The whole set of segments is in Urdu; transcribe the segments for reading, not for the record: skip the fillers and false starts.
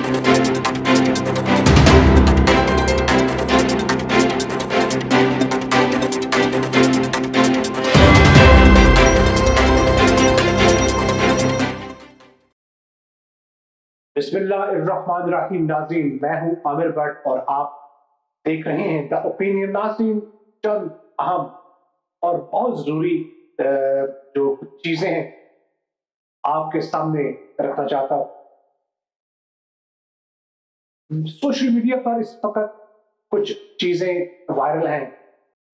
بسم اللہ الرحمن الرحیم. ناظرین، میں ہوں عامر بٹ اور آپ دیکھ رہے ہیں دا اوپینین. ناظرین، چند اہم اور بہت ضروری جو چیزیں ہیں آپ کے سامنے رکھنا چاہتا ہوں. سوشل میڈیا پر اس وقت کچھ چیزیں وائرل ہیں.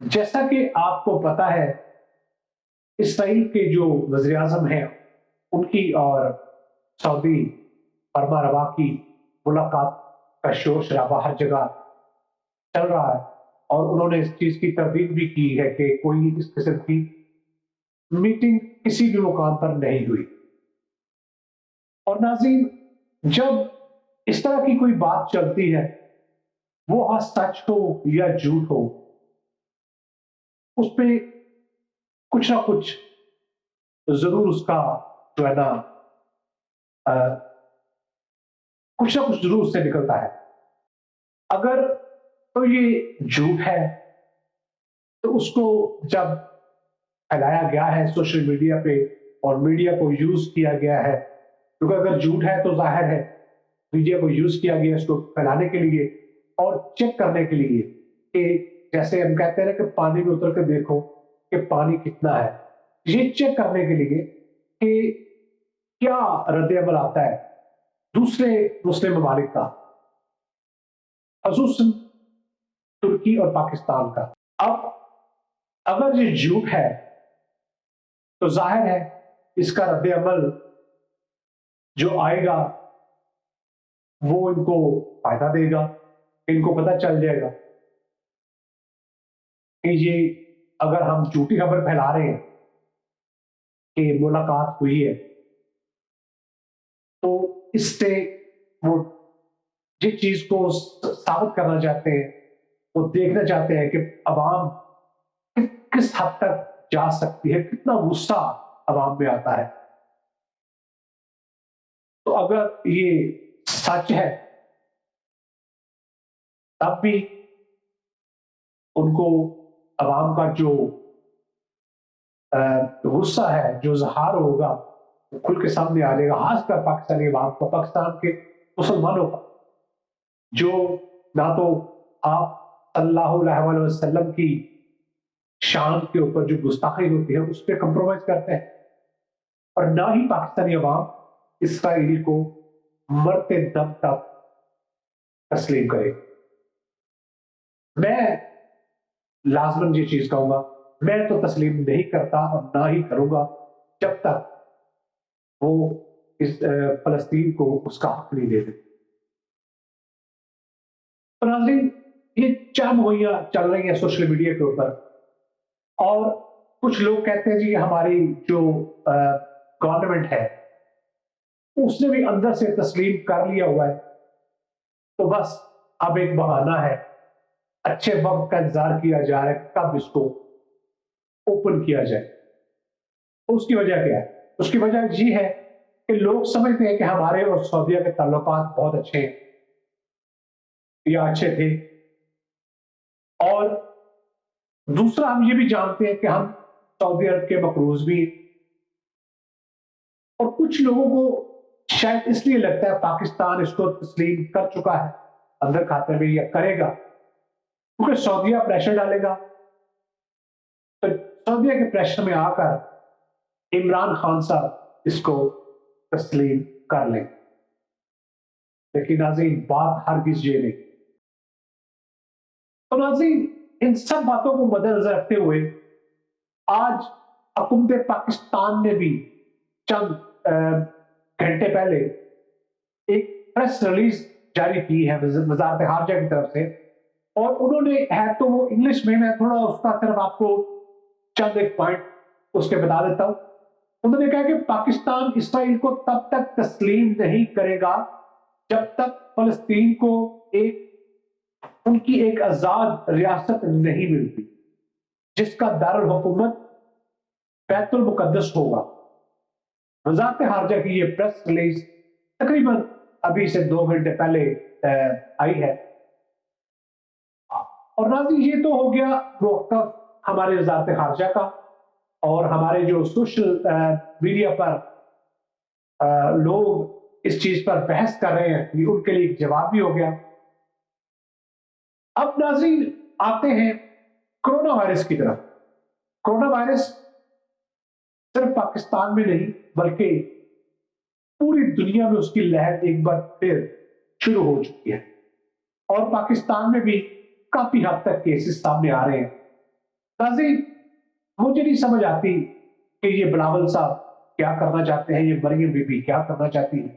جیسا کہ آپ کو پتا ہے، اسرائیل کے جو وزیر اعظم ہیں ان کی اور سعودی فرما روا کی ملاقات کا شور شرابہ ہر جگہ چل رہا ہے، اور انہوں نے اس چیز کی تردید بھی کی ہے کہ کوئی اس قسم کی میٹنگ کسی بھی مقام پر نہیں ہوئی. اور ناظرین، جب اس طرح کی کوئی بات چلتی ہے، وہ سچ ہو یا جھوٹ ہو، اس پہ کچھ نہ کچھ ضرور اس کا جو ہے نا کچھ نہ کچھ ضرور سے نکلتا ہے. اگر تو یہ جھوٹ ہے تو اس کو جب پھیلایا گیا ہے سوشل میڈیا پہ اور میڈیا کو یوز کیا گیا ہے، کیونکہ اگر جھوٹ ہے تو ظاہر ہے میڈیا کو یوز کیا گیا اس کو پھیلانے کے لیے اور چیک کرنے کے لیے کہ جیسے ہم کہتے ہیں کہ پانی میں اتر کے دیکھو کہ پانی کتنا ہے، یہ چیک کرنے کے لیے کہ کیا رد عمل آتا ہے دوسرے مسلم ممالک کا، خصوصاً ترکی اور پاکستان کا. اب اگر یہ جھوٹ ہے تو ظاہر ہے اس کا رد عمل جو آئے گا وہ ان کو فائدہ دے گا. ان کو پتہ چل جائے گا کہ یہ اگر ہم جھوٹی خبر پھیلا رہے ہیں کہ ملاقات ہوئی ہے تو اس سے وہ جس چیز کو ثابت کرنا چاہتے ہیں، وہ دیکھنا چاہتے ہیں کہ عوام کس حد تک جا سکتی ہے، کتنا غصہ عوام میں آتا ہے. تو اگر یہ سچ ہے تب بھی ان کو عوام کا جو غصہ ہے، جو اظہار ہوگا، وہ کھل کے سامنے آ جائے گا. خاص کر پاکستانی عوام کو، پاکستان کے مسلمانوں کا، جو نہ تو آپ صلی اللہ علیہ وسلم کی شان کے اوپر جو گستاخی ہوتی ہے اس پہ کمپرومائز کرتے ہیں، اور نہ ہی پاکستانی عوام اسرائیل کو مرتے دم تک تسلیم کرے. میں لازماً یہ چیز کہوں گا، میں تو تسلیم نہیں کرتا اور نہ ہی کروں گا جب تک وہ اس فلسطین کو اس کا حق نہیں دے دے. ناظرین، یہ چند گوئیاں چل رہی ہیں سوشل میڈیا کے اوپر، اور کچھ لوگ کہتے ہیں جی ہماری جو گورنمنٹ ہے اس نے بھی اندر سے تسلیم کر لیا ہوا ہے، تو بس اب ایک بہانہ ہے، اچھے وقت کا انتظار کیا جا رہا ہے کب اس کو اوپن کیا جائے. اس کی وجہ کیا ہے؟ اس کی وجہ یہ ہے کہ لوگ سمجھتے ہیں کہ ہمارے اور سعودیہ کے تعلقات بہت اچھے ہیں یا اچھے تھے، اور دوسرا ہم یہ بھی جانتے ہیں کہ ہم سعودی عرب کے مقروض بھی ہیں. اور کچھ لوگوں کو شاید اس لیے لگتا ہے پاکستان اس کو تسلیم کر چکا ہے اندر کھاتے میں، یا کرے گا کیونکہ سعودیہ پریشر ڈالے گا، تو سعودیہ کے پریشر میں آ کر عمران خان صاحب اس کو تسلیم کر لیں. لیکن ناظرین، بات ہرگز یہ نہیں. تو ناظرین، ان سب باتوں کو مد نظر رکھتے ہوئے آج حکومت پاکستان نے بھی چند گھنٹے پہلے ایک پریس ریلیز جاری کی ہے وزارت خارجہ کی طرف سے، اور انہوں نے ہے تو وہ انگلش میں تھوڑا اس کا صرف آپ کو چند ایک پوائنٹ اس کے بتا دیتا ہوں. انہوں نے کہا کہ پاکستان اسرائیل کو تب تک تسلیم نہیں کرے گا جب تک فلسطین کو ان کی ایک آزاد ریاست نہیں ملتی جس کا دارالحکومت بیت المقدس ہوگا. وزارت خارجہ کی یہ پریس ریلیز تقریباً ابھی سے 2 گھنٹے پہلے آئی ہے. اور ناظرین یہ تو ہو گیا موقف ہمارے وزارت خارجہ کا، اور ہمارے جو سوشل میڈیا پر لوگ اس چیز پر بحث کر رہے ہیں، یہ ان کے لیے ایک جواب بھی ہو گیا. اب ناظرین آتے ہیں کرونا وائرس کی طرف. کرونا وائرس صرف پاکستان میں نہیں بلکہ پوری دنیا میں اس کی لہر ایک بار پھر شروع ہو چکی ہے، اور پاکستان میں بھی کافی حد تک کیسز سامنے آ رہے ہیں. ناظرین مجھے نہیں سمجھ آتی کہ یہ بلاول صاحب کیا کرنا چاہتے ہیں، یہ مریم بی بی کیا کرنا چاہتی ہیں.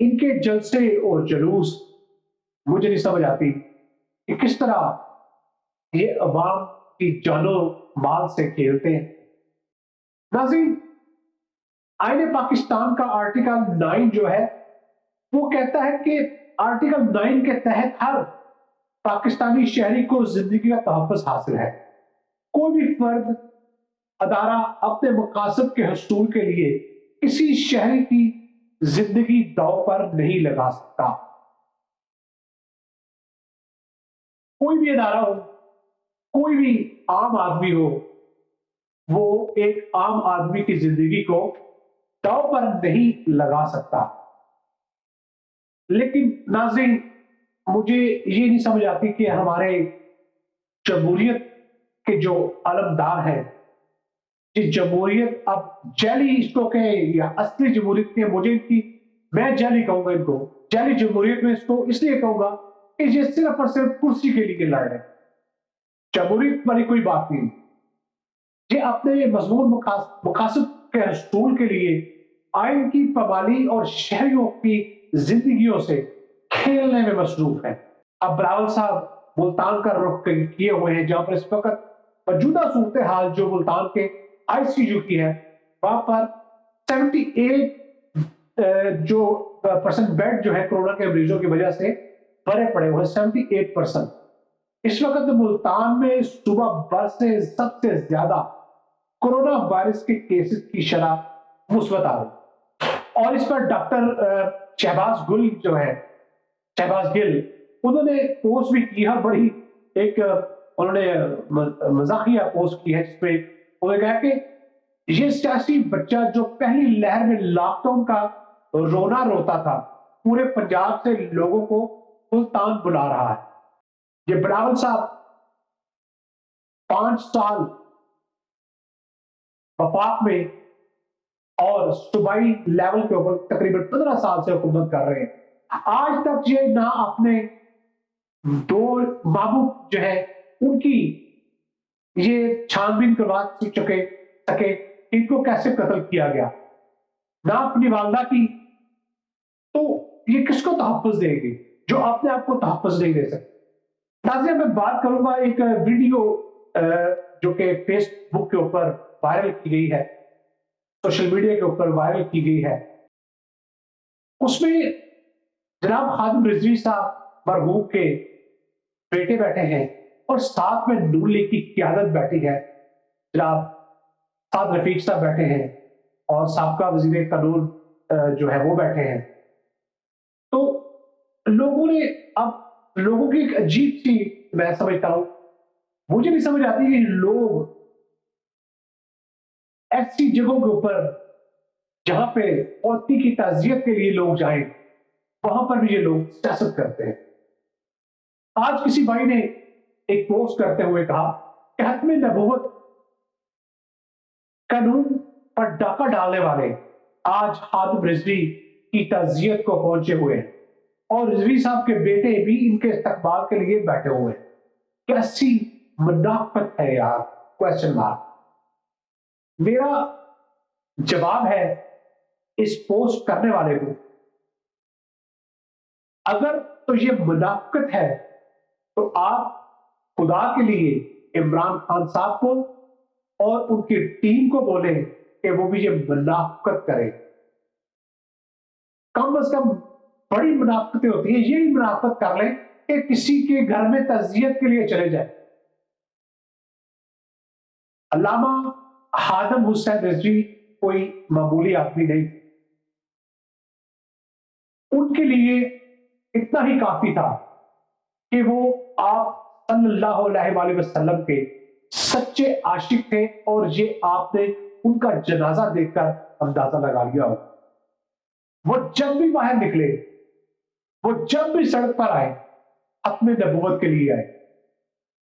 ان کے جلسے اور جلوس مجھے نہیں سمجھ آتی کہ کس طرح یہ عوام کی جانوں مال سے کھیلتے ہیں. ناظرین آئین پاکستان کا آرٹیکل 9 جو ہے وہ کہتا ہے کہ آرٹیکل 9 کے تحت ہر پاکستانی شہری کو زندگی کا تحفظ حاصل ہے. کوئی بھی فرد ادارہ اپنے مقاصد کے حصول کے لیے کسی شہری کی زندگی داؤ پر نہیں لگا سکتا. کوئی بھی ادارہ ہو، کوئی بھی عام آدمی ہو، وہ ایک عام آدمی کی زندگی کو داؤ پر نہیں لگا سکتا. لیکن ناظرین مجھے یہ نہیں سمجھ آتی کہ ہمارے جمہوریت کے جو علمدار ہیں، جس جمہوریت اب جعلی اس کو کہیں یا اصلی جمہوریت کے، مجھے ان کی، میں جعلی کہوں گا ان کو، جعلی جمہوریت میں اس کو اس لیے کہوں گا کہ یہ صرف اور صرف کرسی کے لیے لڑ رہے ہیں. جمہوریت والی کوئی بات نہیں. یہ اپنے مضمون مقاصد کے حصول کے لیے آئین کی پابندی اور شہریوں کی زندگیوں سے کھیلنے میں مصروف ہے. اب بلاول صاحب ملتان کا رخ کیے ہوئے ہیں، جہاں پر اس وقت موجودہ صورتحال جو ملتان کے آئی سی یو کی ہے، وہاں پر 78 جو پرسنٹ بیڈ جو ہے کورونا کے مریضوں کی وجہ سے بھرے پڑے ہوئے 78%. اس وقت ملتان میں صبح بھر سے سب سے زیادہ کورونا وائرس کے کیسز کی شرح مثبت آ رہی، اور اس پر ڈاکٹر شہباز گل جو ہے، شہباز گل، انہوں نے پوسٹ بھی کی ہے، بڑی ایک انہوں نے مزاحیہ پوسٹ کی ہے، جس میں انہوں نے کہا کہ یہ سیاسی بچہ جو پہلی لہر میں لاک ڈاؤن کا رونا روتا تھا، پورے پنجاب سے لوگوں کو ملتان بلا رہا ہے. یہ بلاول صاحب 5 سال وفاق میں اور صوبائی لیول کے اوپر تقریباً 15 سال سے حکومت کر رہے ہیں. آج تک یہ نہ اپنے 2 محبوب جو ہے ان کی یہ چھان بین کروا سکے ان کو کیسے قتل کیا گیا، نہ اپنی والدہ کی. تو یہ کس کو تحفظ دے گی جو اپنے آپ کو تحفظ نہیں دے سکتے. ناظرین میں بات کروں گا ایک ویڈیو جو کہ فیس بک کے اوپر وائرل کی گئی ہے، سوشل میڈیا کے اوپر وائرل کی گئی ہے. اس میں جناب خادم رضوی صاحب مرحوم کے بیٹے بیٹھے ہیں، اور ساتھ میں نون لیگ کی قیادت بیٹھی ہے. جناب سعد رفیق صاحب بیٹھے ہیں، اور سابقہ وزیر قانون جو ہے وہ بیٹھے ہیں. تو لوگوں نے اب لوگوں کی ایک عجیب سی، میں سمجھتا ہوں، مجھے نہیں سمجھ آتی کہ لوگ ایسی جگہوں کے اوپر جہاں پہ عورتی کی تعزیت کے لیے لوگ جائیں، وہاں پر بھی یہ لوگ سیاست کرتے ہیں. آج کسی بھائی نے ایک پوسٹ کرتے ہوئے کہا کہ حتم نبوت قانون پر ڈاکہ ڈالنے والے آج خادم رضوی کی تعزیت کو پہنچے ہوئے ہیں، اور رضوی صاحب کے بیٹے بھی ان کے استقبال کے لیے بیٹھے ہوئے ہیں. کیسی منافقت ہے یار، کوشچن مارک. میرا جواب ہے اس پوسٹ کرنے والے کو، اگر تو یہ منافقت ہے تو آپ خدا کے لیے عمران خان صاحب کو اور ان کی ٹیم کو بولیں کہ وہ بھی یہ منافقت کرے. کم از کم بڑی منافقتیں ہوتی ہیں، یہ منافقت کر لیں کہ کسی کے گھر میں تعزیت کے لیے چلے جائیں. علامہ خادم حسین رضوی کوئی معمولی آدمی نہیں. ان کے لیے اتنا ہی کافی تھا کہ وہ آپ صلی اللہ علیہ وآلہ وسلم کے سچے عاشق تھے، اور یہ آپ نے ان کا جنازہ دیکھ کر اندازہ لگا لیا ہو۔ وہ جب بھی باہر نکلے، وہ جب بھی سڑک پر آئے، ختم نبوت کے لیے آئے،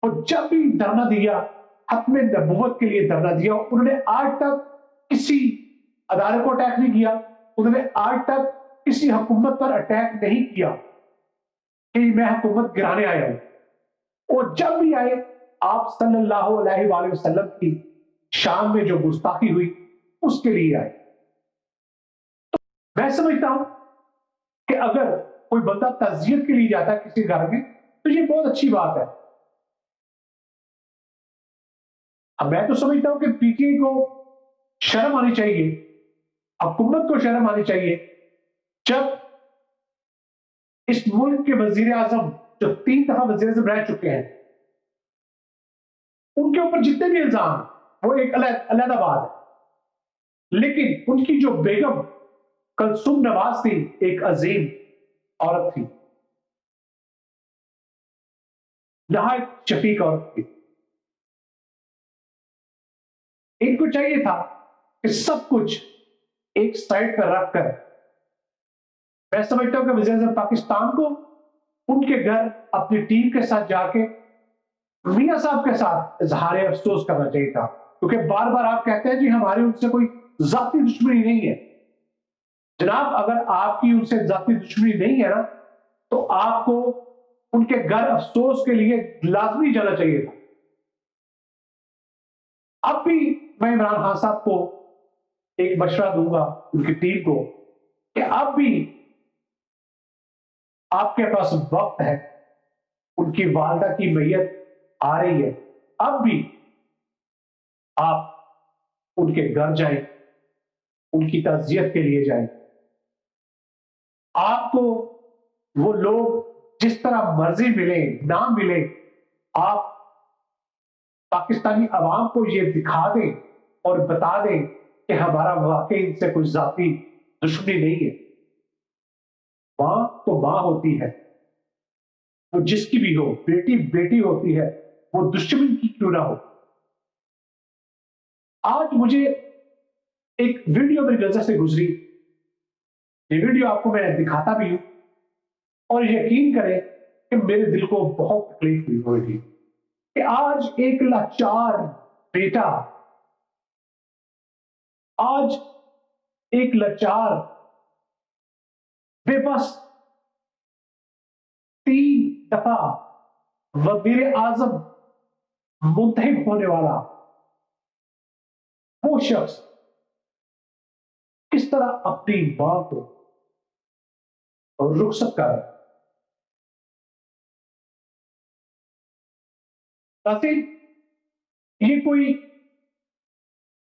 اور جب بھی دھرنا دیا، ختم نبوت کے لیے دھرنا دیا۔ انہوں نے آج تک کسی ادارے کو اٹیک نہیں کیا، انہوں نے آج تک کسی حکومت پر اٹیک نہیں کیا کہ میں حکومت گرانے آیا ہوں۔ اور جب بھی آئے، آپ صلی اللہ علیہ وآلہ وسلم کی شان میں جو گستاخی ہوئی اس کے لیے آئے۔ میں سمجھتا ہوں کہ اگر کوئی بندہ تعزیت کے لیے جاتا ہے کسی گھر میں تو یہ بہت اچھی بات ہے۔ اب میں تو سمجھتا ہوں کہ پی ٹی آئی کو شرم آنی چاہیے، حکومت کو شرم آنی چاہیے، جب اس ملک کے وزیر اعظم جو 3 دفعہ وزیر اعظم رہ چکے ہیں، ان کے اوپر جتنے بھی الزام وہ ایک علیحدہ بات ہے، لیکن ان کی جو بیگم کلثوم نواز تھی، ایک عظیم عورت تھی، نہایت شفیق عورت تھی۔ ان کو چاہیے تھا کہ سب کچھ ایک سائڈ پر رکھ کر، میں سمجھتا ہوں کہ وزیر اعظم پاکستان کو ان کے گھر اپنی ٹیم کے ساتھ جا کے میاں صاحب کے ساتھ اظہار افسوس کرنا چاہیے تھا، کیونکہ بار بار آپ کہتے ہیں جی ہماری ان سے کوئی ذاتی دشمنی نہیں ہے۔ جناب، اگر آپ کی ان سے ذاتی دشمنی نہیں ہے نا، تو آپ کو ان کے گھر افسوس کے لیے لازمی جانا چاہیے تھا۔ اب بھی میں عمران خان صاحب کو ایک مشورہ دوں گا، ان کی ٹیم کو، کہ اب بھی آپ کے پاس وقت ہے، ان کی والدہ کی میت آ رہی ہے، اب بھی آپ ان کے گھر جائیں، ان کی تعزیت کے لیے جائیں۔ آپ کو وہ لوگ جس طرح مرضی ملے نہ ملے، آپ پاکستانی عوام کو یہ دکھا دیں اور بتا دیں کہ ہمارا واقعی ان سے کوئی ذاتی دشمنی نہیں ہے۔ ماں تو ماں ہوتی ہے، وہ جس کی بھی ہو، بیٹی بیٹی ہوتی ہے، وہ دشمن کی کیوں نہ ہو۔ آج مجھے ایک ویڈیو میری نظر سے گزری، یہ ویڈیو آپ کو میں دکھاتا بھی ہوں، اور یقین کریں کہ میرے دل کو بہت تکلیف ہوئی تھی کہ آج ایک لاچار بیٹا، آج ایک لاچار بے بس 3 دفعہ وزیر اعظم منتخب ہونے والا وہ شخص کس طرح اپنی ماں کو رخصت کر رہا ہے۔ یہ کوئی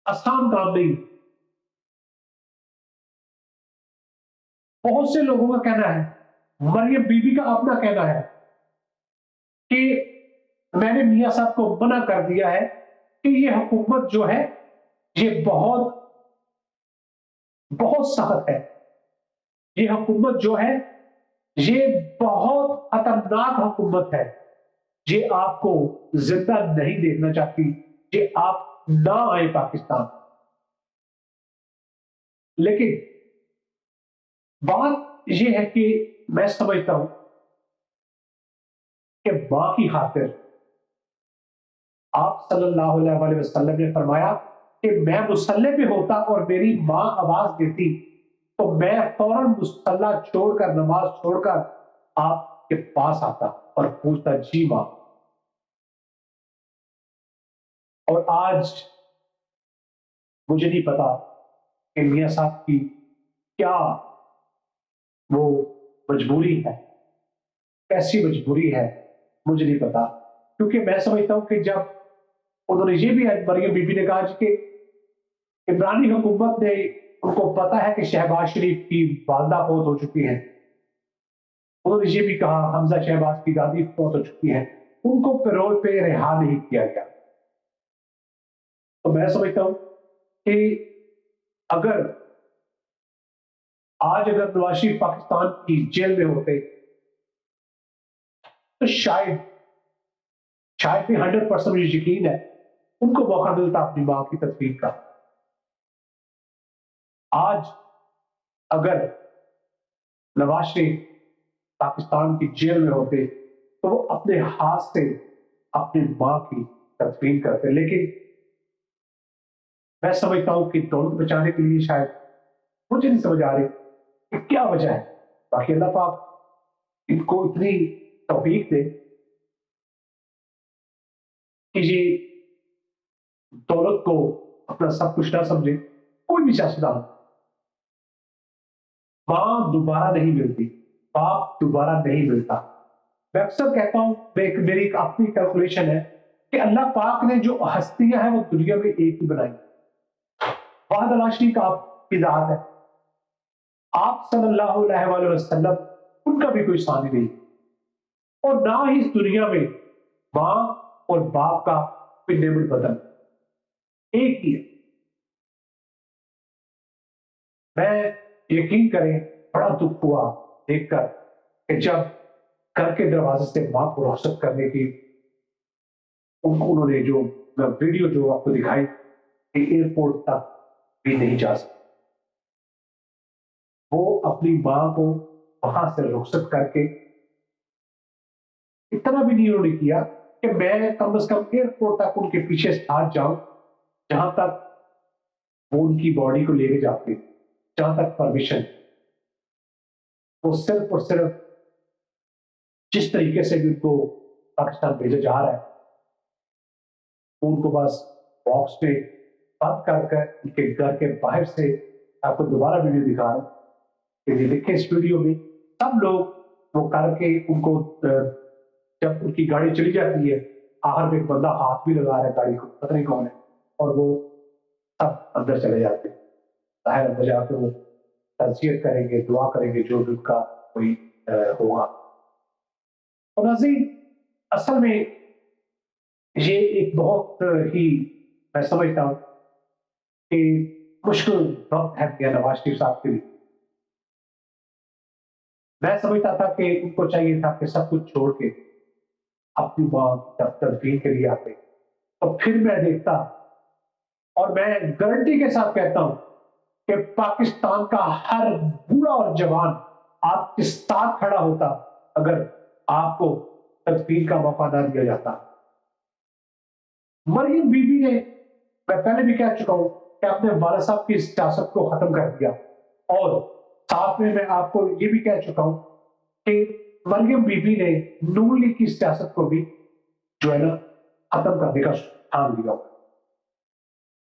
آسان کام نہیں۔ بہت سے لوگوں کا کہنا ہے، مریم بی بی کا اپنا کہنا ہے کہ میں نے میاں صاحب کو منع کر دیا ہے کہ یہ حکومت جو ہے یہ بہت بہت سخت ہے، یہ حکومت جو ہے یہ بہت خطرناک حکومت ہے، یہ آپ کو زندہ نہیں دیکھنا چاہتی، یہ آپ نہ آئے پاکستان۔ لیکن بات یہ ہے کہ میں سمجھتا ہوں کہ ماں کی خاطر آپ صلی اللہ علیہ وآلہ وسلم نے فرمایا کہ میں مصلی پہ ہوتا اور میری ماں آواز دیتی تو میں فوراً مصلی چھوڑ کر، نماز چھوڑ کر آپ کے پاس آتا اور پوچھتا جی ماں۔ اور آج مجھے نہیں پتا کہ میاں صاحب کی کیا وہ مجبوری ہے، کیسی مجبوری ہے، مجھے نہیں پتا، کیونکہ میں سمجھتا ہوں کہ جب انہوں نے یہ بھی مریم بی بی نے کہا کہ عمرانی حکومت نے ان کو پتا ہے کہ شہباز شریف کی والدہ فوت ہو چکی ہیں، انہوں نے یہ بھی کہا حمزہ شہباز کی دادی فوت ہو چکی ہیں، ان کو پیرول پہ رہا نہیں کیا گیا۔ تو میں سمجھتا ہوں کہ اگر آج اگر نواز شریف پاکستان کی جیل میں ہوتے تو شاید بھی 100% مجھے یقین ہے ان کو موقع ملتا اپنی ماں کی تدفین کا. آج اگر نواز شریف پاکستان کی جیل میں ہوتے تو وہ اپنے ہاتھ سے اپنی ماں کی تدفین کرتے. لیکن میں سمجھتا ہوں کہ دولت بچانے کے لیے شاید مجھے نہیں سمجھ آ رہی کہ کیا وجہ ہے. باقی اللہ پاک ان کو اتنی توفیق دے کہ یہ دولت کو اپنا سب کچھ نہ سمجھے. کوئی بھی سیاستدان ماں دوبارہ نہیں ملتی، باپ دوبارہ نہیں ملتا. میں اکثر کہتا ہوں، میری ایک اپنی کیلکولیشن ہے کہ اللہ پاک نے جو ہستیاں ہیں وہ دنیا میں ایک ہی بنائی. واحد اللہ شریف آپ کی ذات ہے، آپ صلی اللہ علیہ وآلہ وسلم ان کا بھی کوئی ثانی نہیں، اور نہ ہی اس دنیا میں ماں اور باپ کا کوئی نعم البدل، ایک ہی ہے. میں یقین کریں بڑا دکھ ہوا دیکھ کر کہ جب گھر کے دروازے سے ماں کو رخصت کرنے کی انہوں نے جو ویڈیو جو آپ کو دکھائی کہ ایئرپورٹ تک بھی نہیں جا سکتے. وہ اپنی ماں کو وہاں سے رخصت کر کے اتنا بھی نہیں انہوں نے کیا کہ میں کم از کم ایئرپورٹ تک ان کے پیچھے ساتھ جاؤں جہاں تک وہ ان کی باڈی کو لے کے جاتے، جہاں تک پرمیشن. وہ صرف اور صرف جس طریقے سے بھی ان کو پاکستان بھیجا جا رہا ہے ان کو بس باکس میں بند کر کر ان کے گھر کے باہر سے آپ کو دوبارہ ویڈیو دکھا رہا ہوں کہ یہ دیکھیں اس ویڈیو میں سب لوگ وہ کر کے ان کو جب ان کی گاڑی چلی جاتی ہے آخر میں ایک بندہ ہاتھ بھی لگا رہا ہے گاڑی کو، پتہ نہیں کون ہے، اور وہ سب اندر چلے جاتے ہیں. ظاہر اندر جا کے وہ تعزیت کریں گے، دعا کریں گے جو بھی ان کا کوئی ہوگا. اور ناظرین اصل میں یہ ایک بہت ہی میں سمجھتا ہوں کہ مشکل وقت ہے میاں نواز شریف صاحب کے لیے. میں سمجھتا تھا کہ ان کو چاہیے تھا کہ سب کچھ چھوڑ کے اپنی ماں کی تدفین کے لیے آتے، تو پھر میں دیکھتا اور میں گارنٹی کے ساتھ کہتا ہوں کہ پاکستان کا ہر بوڑھا اور جوان آپ کے ساتھ کھڑا ہوتا اگر آپ کو تدفین کا موقع نہ دیا جاتا. مریم بی بی نے، میں پہلے بھی کہہ چکا ہوں کہ اپنے والد صاحب کی سیاست کو ختم کر دیا، اور ساتھ میں آپ کو یہ بھی کہہ چکا ہوں کہ مریم بی بی نے نون لیگ کی سیاست کو بھی جو ہے نا ختم کرنے کا ٹھان لیا.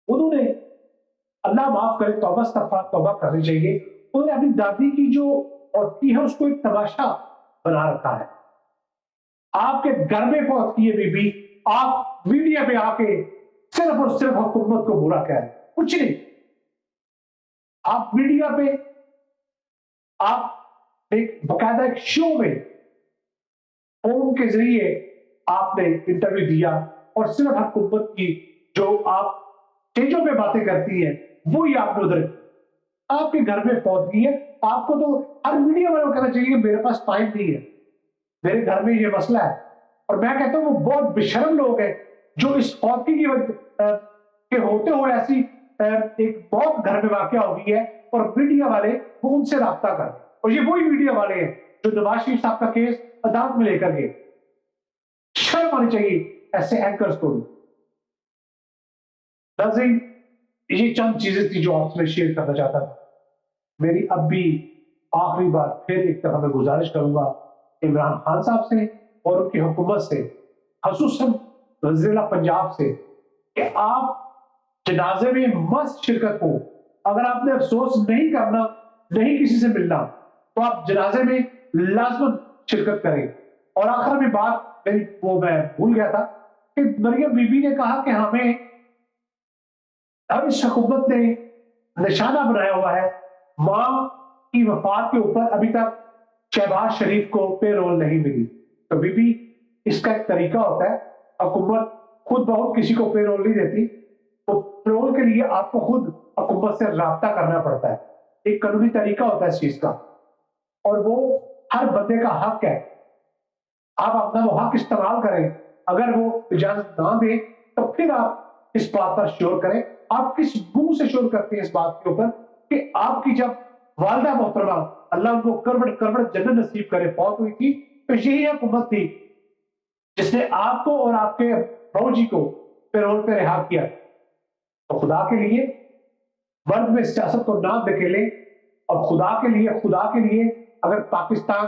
انہوں نے، اللہ معاف کرے، توبہ استغفار توبہ کرنی چاہیے، انہوں نے اپنی دادی کی جو فوت کی ہے اس کو ایک تماشا بنا رکھا ہے. آپ کے گھر میں فوت کی ہے بی بی، آپ میڈیا پہ آ کے صرف اور صرف حکومت کو برا کہہ رہے ہیں، کچھ نہیں. آپ میڈیا پہ آپ ایک باقاعدہ ایک شو میں فون کے ذریعے آپ نے انٹرویو دیا اور صرف حکومت کی جو آپ اسٹیجوں پہ باتیں کرتی ہیں وہی آپ نے ادھر. آپ کے گھر میں فوت کی ہے، آپ کو تو ہر میڈیا والوں کو کہنا چاہیے کہ میرے پاس ٹائم نہیں ہے، میرے گھر میں یہ مسئلہ ہے. اور میں کہتا ہوں وہ بہت بشرم لوگ ہیں جو اس فوتگی کی وجہ کے ہوتے ہوئے ایسی ایک بہت گھر میں واقعہ ہو گئی ہے اور میڈیا والے وہ ان سے رابطہ کر، اور یہ وہی میڈیا والے ہیں جو نواز شریف صاحب کا کیس عدالت میں لے کر گئے. شرم آنی چاہیے ایسے اینکرز کو. ناظرین یہ چند چیزیں تھی جو آپ سے شیئر کرنا چاہتا تھا. میری اب بھی آخری بار پھر ایک طرح میں گزارش کروں گا عمران خان صاحب سے اور ان کی حکومت سے، خصوصاً وزیر اعلیٰ پنجاب سے، کہ آپ جنازے میں مست شرکت ہو. اگر آپ نے افسوس نہیں کرنا، نہیں کسی سے ملنا، تو آپ جنازے میں لازماً شرکت کریں. اور آخر میں بات میں بھول گیا تھا کہ مریم بی بی نے کہا کہ ہمیں اب اس حکومت نے نشانہ بنایا ہوا ہے ماں کی وفات کے اوپر ابھی تک شہباز شریف کو پے رول نہیں ملی. تو بی بی اس کا ایک طریقہ ہوتا ہے، حکومت خود بہت کسی کو پے رول نہیں دیتی، تو پے رول کے لیے آپ کو خود حکومت سے رابطہ کرنا پڑتا ہے. ایک قانونی طریقہ ہوتا ہے اس چیز کا، اور وہ ہر بندے کا حق ہے. آپ اپنا وہ حق استعمال کریں. اگر وہ اجازت نہ دیں تو پھر آپ اس بات پر شور کریں. آپ کس منہ سے شور کرتے ہیں اس بات کے اوپر کہ آپ کی جب والدہ محترمہ اللہ ان کو کروڑ کروڑ جنت نصیب کرے فوت ہوئی تھی، تو یہی حکومت تھی جس نے آپ کو اور آپ کے بہو جی کو پیرول پہ رہا کیا. تو خدا کے لیے ورد میں سیاست کو نہ دھکیلیں، اور خدا کے لیے اگر پاکستان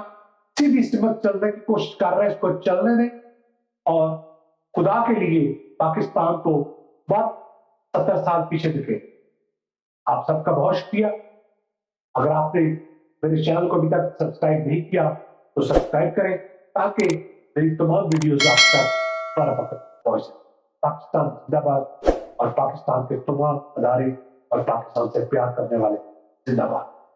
سیدھی سمت چلنے کی کوشش کر رہا ہے اس کو چلنے دیں، اور خدا کے لیے پاکستان کو بہت 70 سال پیچھے دکھے. آپ سب کا بہت شکریہ. اگر آپ نے میرے چینل کو ابھی تک سبسکرائب نہیں کیا تو سبسکرائب کریں تاکہ میری تمام ویڈیوز آپ تک بر وقت پہنچ. پاکستان زندہ باد، اور پاکستان کے تمام ادارے اور پاکستان سے پیار کرنے والے زندہ باد.